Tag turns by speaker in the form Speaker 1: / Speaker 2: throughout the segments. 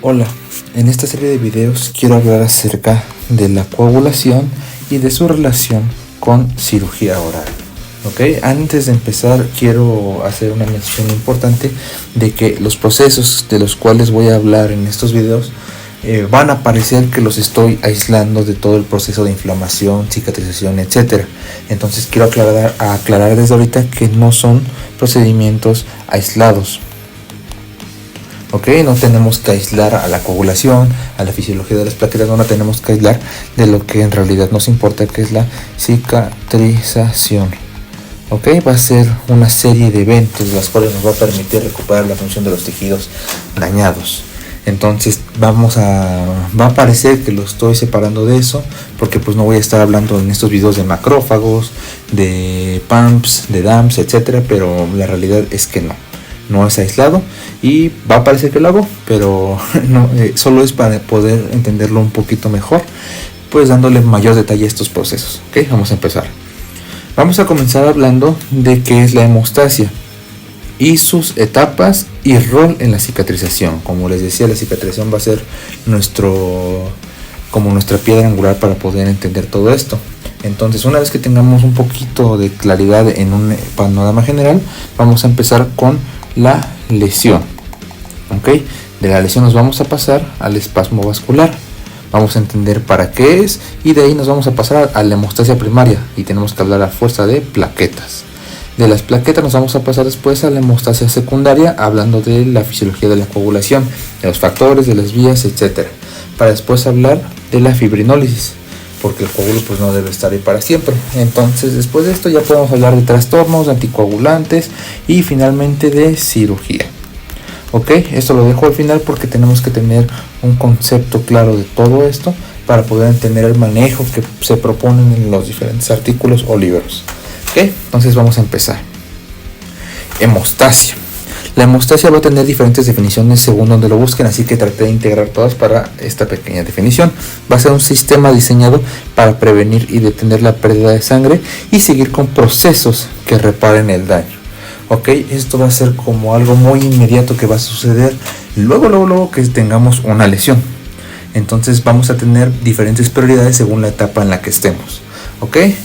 Speaker 1: Hola, en esta serie de videos quiero hablar acerca de la coagulación y de su relación con cirugía oral. Antes de empezar quiero hacer una mención importante de que los procesos de los cuales voy a hablar en estos videos van a parecer que los estoy aislando de todo el proceso de inflamación, cicatrización, etc. Entonces quiero aclarar desde ahorita que no son procedimientos aislados. No tenemos que aislar a la coagulación, a la fisiología de las plaquetas, no la tenemos que aislar de lo que en realidad nos importa, que es la cicatrización. Va a ser una serie de eventos las cuales nos va a permitir recuperar la función de los tejidos dañados. Entonces va a parecer que lo estoy separando de eso, porque pues no voy a estar hablando en estos videos de macrófagos, de PAMPs, de DAMPs, etcétera, pero la realidad es que no es aislado y va a parecer que lo hago, pero no, solo es para poder entenderlo un poquito mejor, pues dándole mayor detalle a estos procesos. Vamos a empezar. Vamos a comenzar hablando de qué es la hemostasia y sus etapas y rol en la cicatrización. Como les decía, la cicatrización va a ser como nuestra piedra angular para poder entender todo esto. Entonces, una vez que tengamos un poquito de claridad en un panorama general, vamos a empezar con la lesión. De la lesión nos vamos a pasar al espasmo vascular. Vamos a entender para qué es y de ahí nos vamos a pasar a la hemostasia primaria y tenemos que hablar a fuerza de plaquetas. De las plaquetas nos vamos a pasar después a la hemostasia secundaria, hablando de la fisiología de la coagulación, de los factores, de las vías, etc. Para después hablar de la fibrinólisis, porque el coágulo pues no debe estar ahí para siempre. Entonces después de esto ya podemos hablar de trastornos, de anticoagulantes y finalmente de cirugía. Esto lo dejo al final porque tenemos que tener un concepto claro de todo esto para poder entender el manejo que se proponen en los diferentes artículos o libros. Entonces vamos a empezar. Hemostasia. La hemostasia va a tener diferentes definiciones según donde lo busquen, así que traté de integrar todas para esta pequeña definición. Va a ser un sistema diseñado para prevenir y detener la pérdida de sangre y seguir con procesos que reparen el daño. Esto va a ser como algo muy inmediato que va a suceder luego que tengamos una lesión. Entonces vamos a tener diferentes prioridades según la etapa en la que estemos.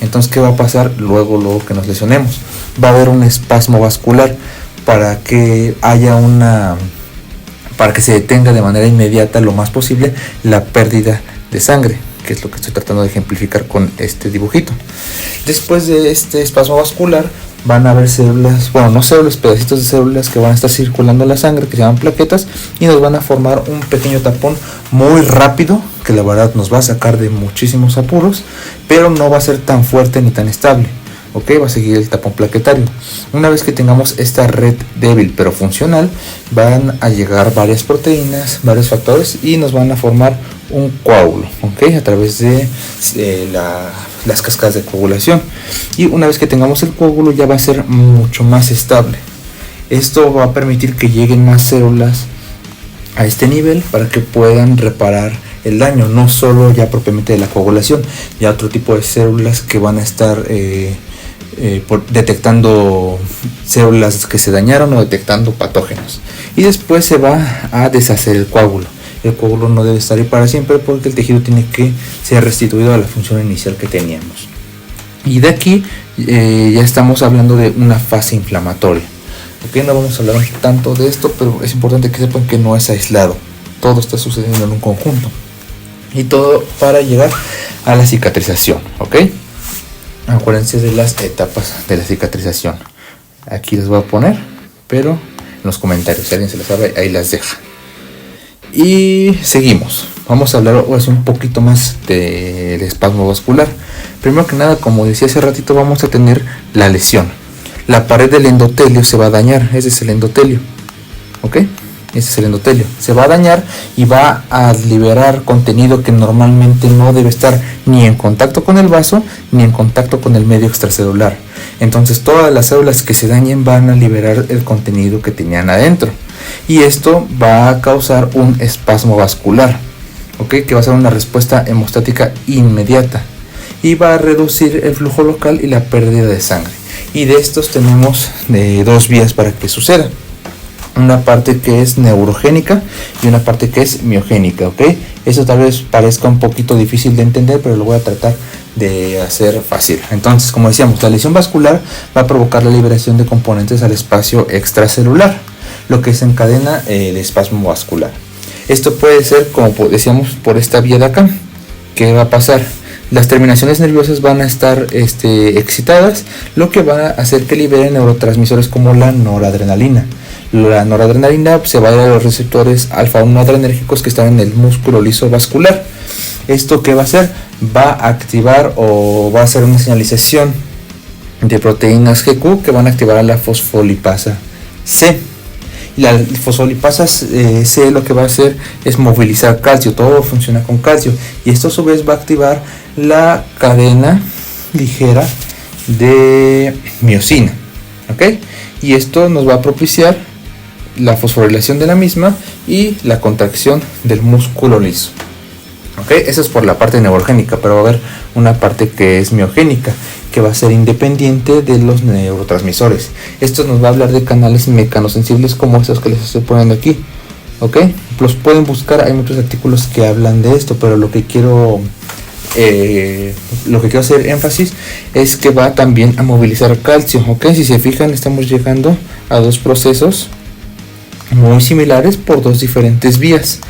Speaker 1: Entonces, ¿qué va a pasar luego que nos lesionemos? Va a haber un espasmo vascular para que se detenga de manera inmediata lo más posible la pérdida de sangre, que es lo que estoy tratando de ejemplificar con este dibujito. Después de este espasmo vascular van a haber pedacitos de células que van a estar circulando la sangre, que se llaman plaquetas, y nos van a formar un pequeño tapón muy rápido, que la verdad nos va a sacar de muchísimos apuros, pero no va a ser tan fuerte ni tan estable. Va a seguir el tapón plaquetario. Una vez que tengamos esta red débil pero funcional, van a llegar varias proteínas, varios factores y nos van a formar un coágulo, a través de las cascadas de coagulación. Y una vez que tengamos el coágulo ya va a ser mucho más estable. Esto va a permitir que lleguen más células a este nivel para que puedan reparar el daño, no solo ya propiamente de la coagulación, ya otro tipo de células que van a estar detectando células que se dañaron o detectando patógenos. Y después se va a deshacer el coágulo. El coágulo no debe estar ahí para siempre porque el tejido tiene que ser restituido a la función inicial que teníamos. Y de aquí ya estamos hablando de una fase inflamatoria. No vamos a hablar tanto de esto, pero es importante que sepan que no es aislado. Todo está sucediendo en un conjunto. Y todo para llegar a la cicatrización. Acuérdense de las etapas de la cicatrización. Aquí les voy a poner, pero en los comentarios, si alguien se las sabe, ahí las deja. Y seguimos. Vamos a hablar hoy un poquito más del espasmo vascular. Primero que nada, como decía hace ratito, vamos a tener la lesión. La pared del endotelio se va a dañar. Ese es el endotelio. Ese es el endotelio. Se va a dañar y va a liberar contenido que normalmente no debe estar ni en contacto con el vaso ni en contacto con el medio extracelular. Entonces todas las células que se dañen van a liberar el contenido que tenían adentro. Y esto va a causar un espasmo vascular, que va a ser una respuesta hemostática inmediata y va a reducir el flujo local y la pérdida de sangre. Y de estos tenemos dos vías para que suceda. una parte que es neurogénica y una parte que es miogénica, ¿ok? Eso tal vez parezca un poquito difícil de entender, pero lo voy a tratar de hacer fácil. Entonces, como decíamos, la lesión vascular va a provocar la liberación de componentes al espacio extracelular, lo que desencadena el espasmo vascular. Esto puede ser, como decíamos, por esta vía de acá. ¿Qué va a pasar? Las terminaciones nerviosas van a estar excitadas, lo que va a hacer que liberen neurotransmisores como la noradrenalina. La noradrenalina se va a ir a los receptores alfa-1 adrenérgicos que están en el músculo liso vascular. ¿Esto qué va a hacer? Va a activar o va a hacer una señalización de proteínas GQ que van a activar a la fosfolipasa C. La fosfolipasa C lo que va a hacer es movilizar calcio, todo funciona con calcio, y esto a su vez va a activar la cadena ligera de miosina, ¿ok? Y esto nos va a propiciar la fosforilación de la misma y la contracción del músculo liso. ¿Ok? Eso es por la parte neurogénica, pero va a haber una parte que es miogénica, que va a ser independiente de los neurotransmisores. Esto nos va a hablar de canales mecanosensibles como esos que les estoy poniendo aquí. ¿Ok? Los pueden buscar, hay muchos artículos que hablan de esto, pero lo que quiero hacer énfasis es que va también a movilizar calcio. ¿Ok? Si se fijan, estamos llegando a dos procesos muy similares por dos diferentes vías,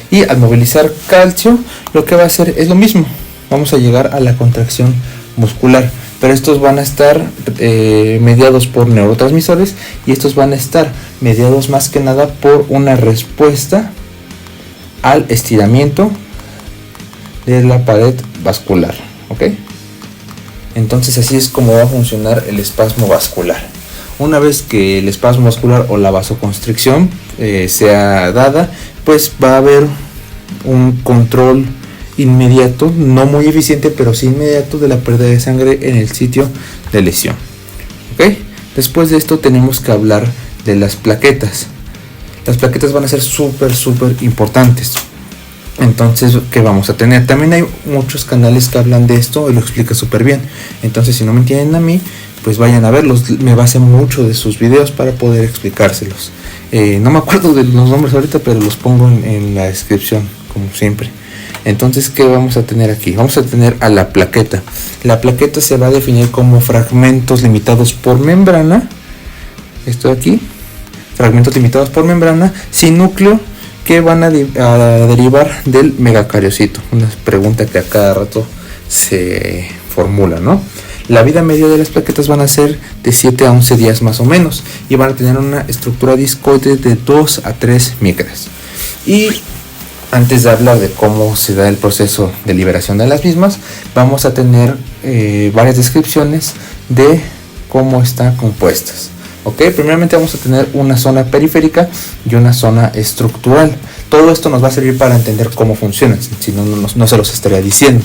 Speaker 1: y al movilizar calcio lo que va a hacer es lo mismo. Vamos a llegar a la contracción muscular, pero estos van a estar mediados por neurotransmisores, y estos van a estar mediados más que nada por una respuesta al estiramiento de la pared vascular. ¿Ok? Entonces así es como va a funcionar el espasmo vascular. Una vez que el espasmo vascular o la vasoconstricción sea dada, pues va a haber un control inmediato, no muy eficiente, pero sí inmediato, de la pérdida de sangre en el sitio de lesión. ¿Ok? Después de esto tenemos que hablar de las plaquetas. Las plaquetas van a ser súper importantes. Entonces, ¿qué vamos a tener? También hay muchos canales que hablan de esto y lo explica súper bien. Entonces, si no me entienden a mí, pues vayan a verlos. Me basé mucho de sus videos para poder explicárselos. No me acuerdo de los nombres ahorita, pero los pongo en la descripción, como siempre. Entonces, ¿qué vamos a tener aquí? Vamos a tener a la plaqueta. La plaqueta se va a definir como fragmentos limitados por membrana. Esto de aquí. Fragmentos limitados por membrana sin núcleo, que van a derivar del megacariocito. Una pregunta que a cada rato se formula, ¿no? La vida media de las plaquetas van a ser de 7 a 11 días más o menos, y van a tener una estructura discoide de 2 a 3 micras. Y antes de hablar de cómo se da el proceso de liberación de las mismas, vamos a tener varias descripciones de cómo están compuestas. ¿Ok? Primeramente vamos a tener una zona periférica y una zona estructural. Todo esto nos va a servir para entender cómo funcionan, si no, no se los estaría diciendo.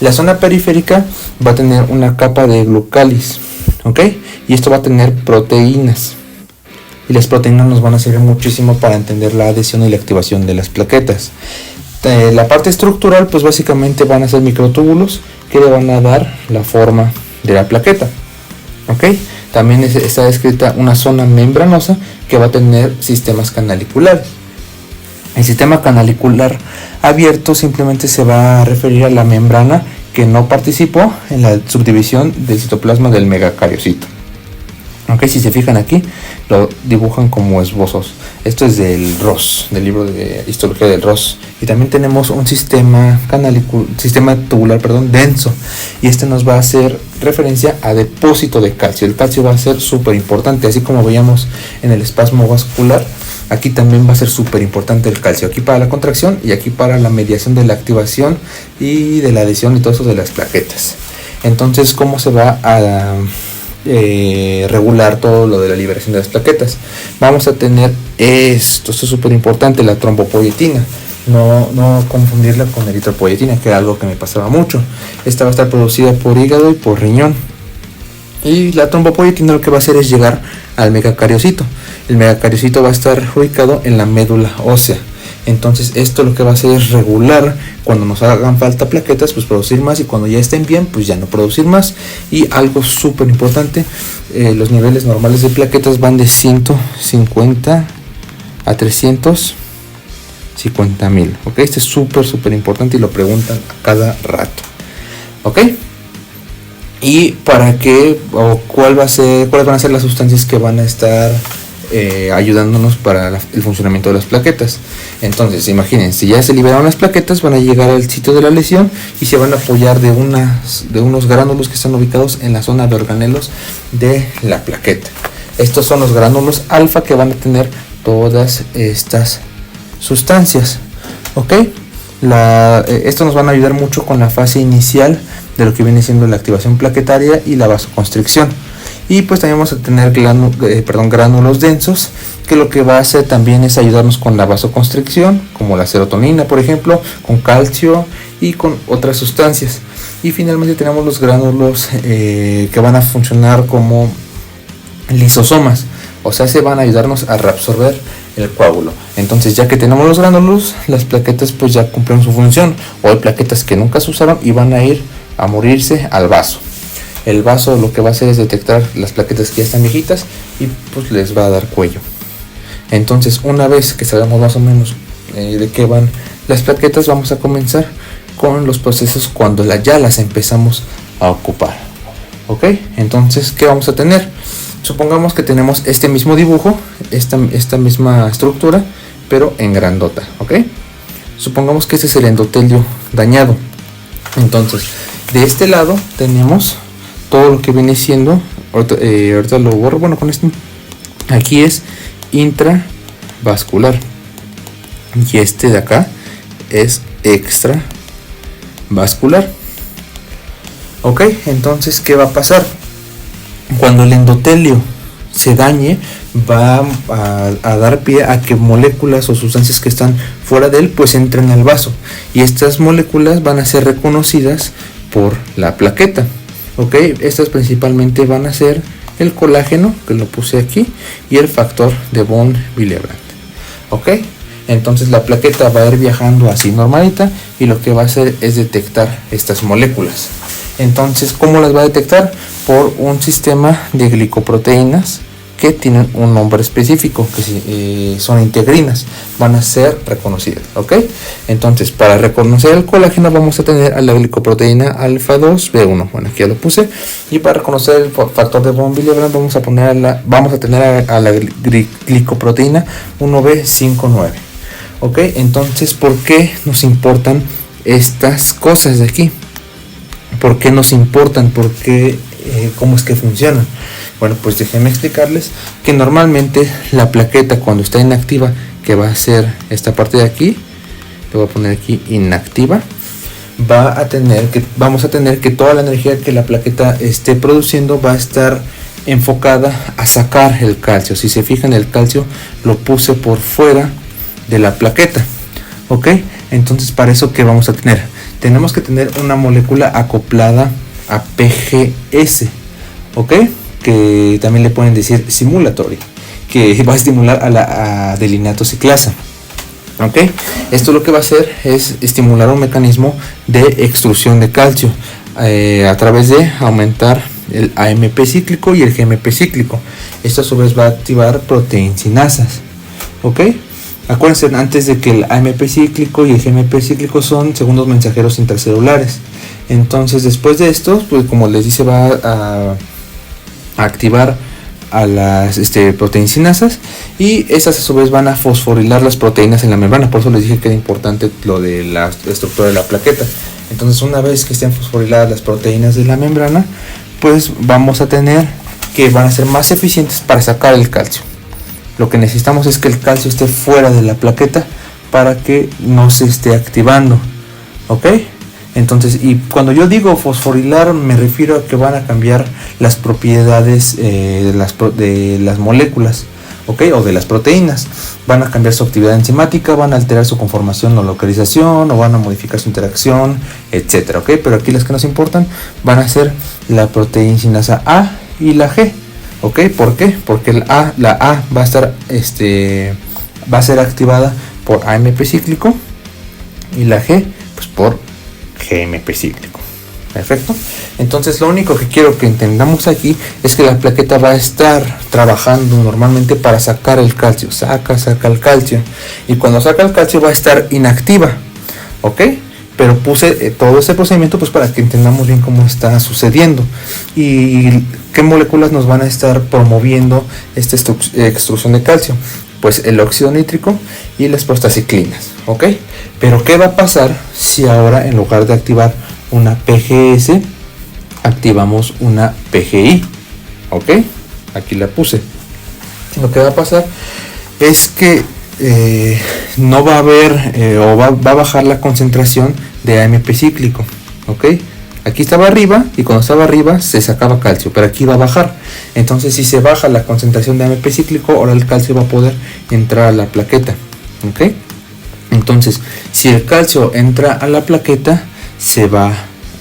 Speaker 1: La zona periférica va a tener una capa de glucális, ¿ok? Y esto va a tener proteínas. Y las proteínas nos van a servir muchísimo para entender la adhesión y la activación de las plaquetas. La parte estructural, pues básicamente van a ser microtúbulos que le van a dar la forma de la plaqueta, ¿ok? También está descrita una zona membranosa que va a tener sistemas canaliculares. El sistema canalicular abierto simplemente se va a referir a la membrana que no participó en la subdivisión del citoplasma del megacariocito. Okay, si se fijan aquí, lo dibujan como esbozos. Esto es del Ross, del libro de histología del Ross. Y también tenemos un sistema tubular, denso. Y este nos va a hacer referencia a depósito de calcio. El calcio va a ser súper importante, así como veíamos en el espasmo vascular. Aquí también va a ser súper importante el calcio. Aquí para la contracción y aquí para la mediación de la activación y de la adhesión y todo eso de las plaquetas. Entonces, ¿cómo se va a regular todo lo de la liberación de las plaquetas? Vamos a tener esto es súper importante, la trombopoietina. No confundirla con la eritropoietina, que era algo que me pasaba mucho. Esta va a estar producida por hígado y por riñón. Y la trombopoietina lo que va a hacer es llegar al megacariocito. El megacariocito va a estar ubicado en la médula ósea. Entonces esto lo que va a hacer es regular cuando nos hagan falta plaquetas, pues producir más, y cuando ya estén bien, pues ya no producir más. Y algo súper importante, los niveles normales de plaquetas van de 150 a 350,000. Ok, este es súper importante y lo preguntan a cada rato. Ok, y para qué o cuáles van a ser las sustancias que van a estar ayudándonos para el funcionamiento de las plaquetas. Entonces imagínense, si ya se liberaron las plaquetas, van a llegar al sitio de la lesión y se van a apoyar de unos gránulos que están ubicados en la zona de organelos de la plaqueta. Estos son los gránulos alfa que van a tener todas estas sustancias. Ok, esto nos van a ayudar mucho con la fase inicial de lo que viene siendo la activación plaquetaria y la vasoconstricción. Y pues también vamos a tener gránulos densos, que lo que va a hacer también es ayudarnos con la vasoconstricción, como la serotonina, por ejemplo, con calcio y con otras sustancias. Y finalmente tenemos los gránulos que van a funcionar como lisosomas, o sea, se van a ayudarnos a reabsorber el coágulo. Entonces, ya que tenemos los gránulos, las plaquetas pues ya cumplen su función. O hay plaquetas que nunca se usaron y van a ir a morirse al vaso. El vaso lo que va a hacer es detectar las plaquetas que ya están viejitas y pues les va a dar cuello. Entonces, una vez que sabemos más o menos de qué van las plaquetas, vamos a comenzar con los procesos cuando ya las empezamos a ocupar. Ok, entonces, ¿qué vamos a tener? Supongamos que tenemos este mismo dibujo, esta misma estructura, pero en grandota. Ok, supongamos que este es el endotelio dañado. Entonces, de este lado tenemos todo lo que viene siendo, ahorita lo borro, bueno, con esto, aquí es intravascular y este de acá es extravascular. Ok, entonces, ¿qué va a pasar? Cuando el endotelio se dañe, va a dar pie a que moléculas o sustancias que están fuera de él pues entren al vaso, y estas moléculas van a ser reconocidas por la plaqueta. Ok, estas principalmente van a ser el colágeno, que lo puse aquí, y el factor de von Willebrand. Ok, entonces la plaqueta va a ir viajando así normalita y lo que va a hacer es detectar estas moléculas. Entonces, ¿cómo las va a detectar? Por un sistema de glicoproteínas que tienen un nombre específico, que son integrinas, van a ser reconocidas. ¿Ok? Entonces, para reconocer el colágeno vamos a tener a la glicoproteína alfa 2 B1. Bueno, aquí ya lo puse. Y para reconocer el factor de von Willebrand vamos a tener a la glicoproteína 1B59. ¿Ok? Entonces, ¿por qué nos importan estas cosas de aquí? ¿Por qué nos importan? ¿Por qué? ¿Cómo es que funcionan? Bueno, pues déjenme explicarles que normalmente la plaqueta, cuando está inactiva, que va a ser esta parte de aquí, le voy a poner aquí inactiva, vamos a tener que toda la energía que la plaqueta esté produciendo va a estar enfocada a sacar el calcio. Si se fijan, el calcio lo puse por fuera de la plaqueta. ¿Ok? Entonces, para eso, ¿qué vamos a tener? Tenemos que tener una molécula acoplada a PGS, ¿ok? Que también le pueden decir simulatory, que va a estimular a la adelinato ciclasa. ¿Ok? Esto lo que va a hacer es estimular un mecanismo de extrusión de calcio a través de aumentar el AMP cíclico y el GMP cíclico. Esto a su vez va a activar proteincinasas. ¿Ok? Acuérdense antes de que el AMP cíclico y el GMP cíclico son segundos mensajeros intracelulares. Entonces, después de esto, pues como les dice, va a activar a las proteincinasas, y estas a su vez van a fosforilar las proteínas en la membrana. Por eso les dije que era importante lo de la estructura de la plaqueta. Entonces, una vez que estén fosforiladas las proteínas de la membrana, pues vamos a tener que van a ser más eficientes para sacar el calcio. Lo que necesitamos es que el calcio esté fuera de la plaqueta para que no se esté activando. ¿Ok? Entonces, y cuando yo digo fosforilar, me refiero a que van a cambiar las propiedades de las moléculas, ¿ok? O de las proteínas. Van a cambiar su actividad enzimática, van a alterar su conformación o localización, o van a modificar su interacción, etcétera, ¿ok? Pero aquí las que nos importan van a ser la proteincinasa A y la G, ¿ok? ¿Por qué? Porque la A va a estar, va a ser activada por AMP cíclico, y la G, pues por GMP cíclico. Perfecto. Entonces lo único que quiero que entendamos aquí es que la plaqueta va a estar trabajando normalmente para sacar el calcio. Saca el calcio. Y cuando saca el calcio va a estar inactiva. ¿Ok? Pero puse todo ese procedimiento pues para que entendamos bien cómo está sucediendo. Y qué moléculas nos van a estar promoviendo esta extrusión de calcio. Pues el óxido nítrico y las prostaciclinas. ¿Ok? Pero ¿qué va a pasar si ahora en lugar de activar una PGS activamos una PGI? ¿Ok? Aquí la puse. Lo que va a pasar es que no va a haber o va a bajar la concentración de AMP cíclico. ¿Ok? Aquí estaba arriba y cuando estaba arriba se sacaba calcio, pero aquí va a bajar. Entonces si se baja la concentración de AMP cíclico, ahora el calcio va a poder entrar a la plaqueta. ¿Ok? Entonces si el calcio entra a la plaqueta se va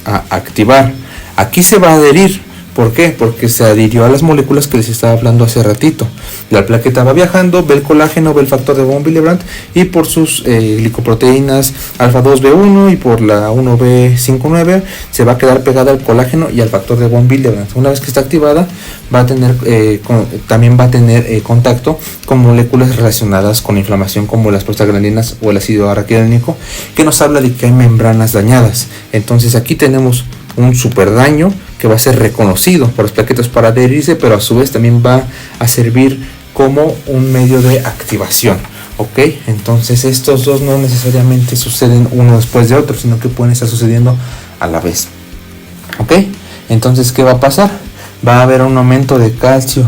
Speaker 1: a activar. Aquí se va a adherir. ¿Por qué? Porque se adhirió a las moléculas que les estaba hablando hace ratito. La plaqueta va viajando, ve el colágeno, ve el factor de von Willebrand y por sus glicoproteínas alfa 2B1 y por la 1B59 se va a quedar pegada al colágeno y al factor de von Willebrand. Una vez que está activada va a tener también va a tener contacto con moléculas relacionadas con inflamación como las prostaglandinas o el ácido araquidónico, que nos habla de que hay membranas dañadas. Entonces aquí tenemos un super daño que va a ser reconocido por las plaquetas para adherirse, pero a su vez también va a servir como un medio de activación. ¿Ok? Entonces estos dos no necesariamente suceden uno después de otro, sino que pueden estar sucediendo a la vez. ¿Ok? Entonces ¿qué va a pasar? Va a haber un aumento de calcio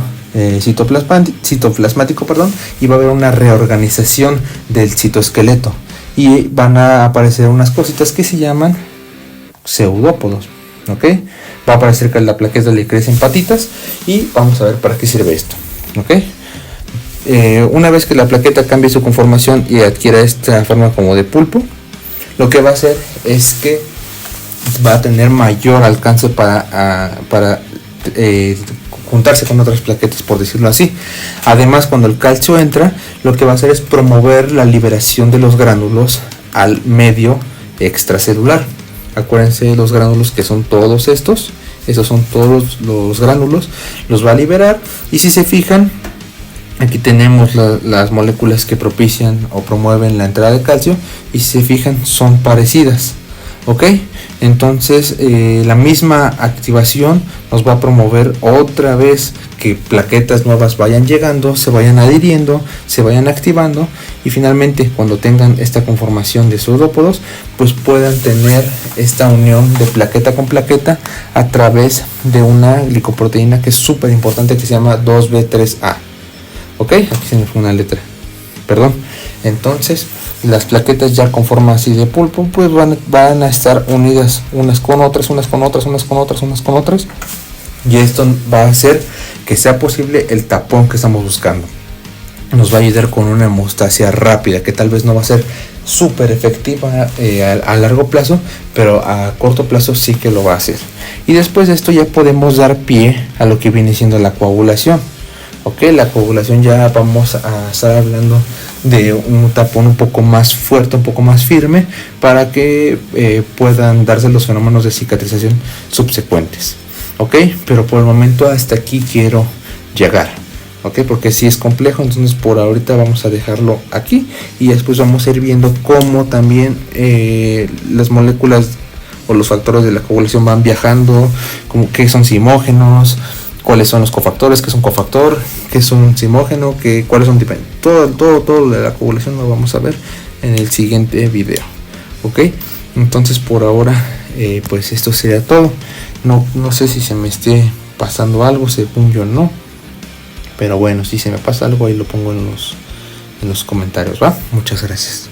Speaker 1: citoplasmático, y va a haber una reorganización del citoesqueleto y van a aparecer unas cositas que se llaman pseudópodos. ¿Ok? Va a aparecer que a la plaqueta le crecen patitas y vamos a ver para qué sirve esto. ¿Ok? Una vez que la plaqueta cambie su conformación y adquiera esta forma como de pulpo, lo que va a hacer es que va a tener mayor alcance para juntarse con otras plaquetas, por decirlo así. Además, cuando el calcio entra, lo que va a hacer es promover la liberación de los gránulos al medio extracelular. Acuérdense de los gránulos, que son todos estos. Esos son todos los gránulos. Los va a liberar. Y si se fijan, aquí tenemos las moléculas que propician o promueven la entrada de calcio. Y si se fijan, son parecidas. ¿Ok? Entonces la misma activación nos va a promover otra vez que plaquetas nuevas vayan llegando, se vayan adhiriendo, se vayan activando y finalmente cuando tengan esta conformación de pseudópodos pues puedan tener esta unión de plaqueta con plaqueta a través de una glicoproteína que es súper importante, que se llama 2B3A. ¿Ok? Aquí se me fue una letra, perdón. Entonces las plaquetas ya con forma así de pulpo pues van a estar unidas unas con otras, y esto va a hacer que sea posible el tapón que estamos buscando. Nos va a ayudar con una hemostasia rápida, que tal vez no va a ser súper efectiva a largo plazo, pero a corto plazo sí que lo va a hacer. Y después de esto ya podemos dar pie a lo que viene siendo la coagulación. Ok, la coagulación ya vamos a estar hablando de un tapón un poco más fuerte, un poco más firme, para que puedan darse los fenómenos de cicatrización subsecuentes. Ok, pero por el momento hasta aquí quiero llegar. Ok, porque si es complejo, entonces por ahorita vamos a dejarlo aquí y después vamos a ir viendo cómo también las moléculas o los factores de la coagulación van viajando, como qué son simógenos, cuáles son los cofactores, qué es un cofactor, qué es un simógeno, cuáles son diferentes. Todo de la coagulación lo vamos a ver en el siguiente video. Ok, entonces por ahora pues esto sería todo. No sé si se me esté pasando algo, según yo no, pero bueno, si se me pasa algo ahí lo pongo en los comentarios, ¿va? Muchas gracias.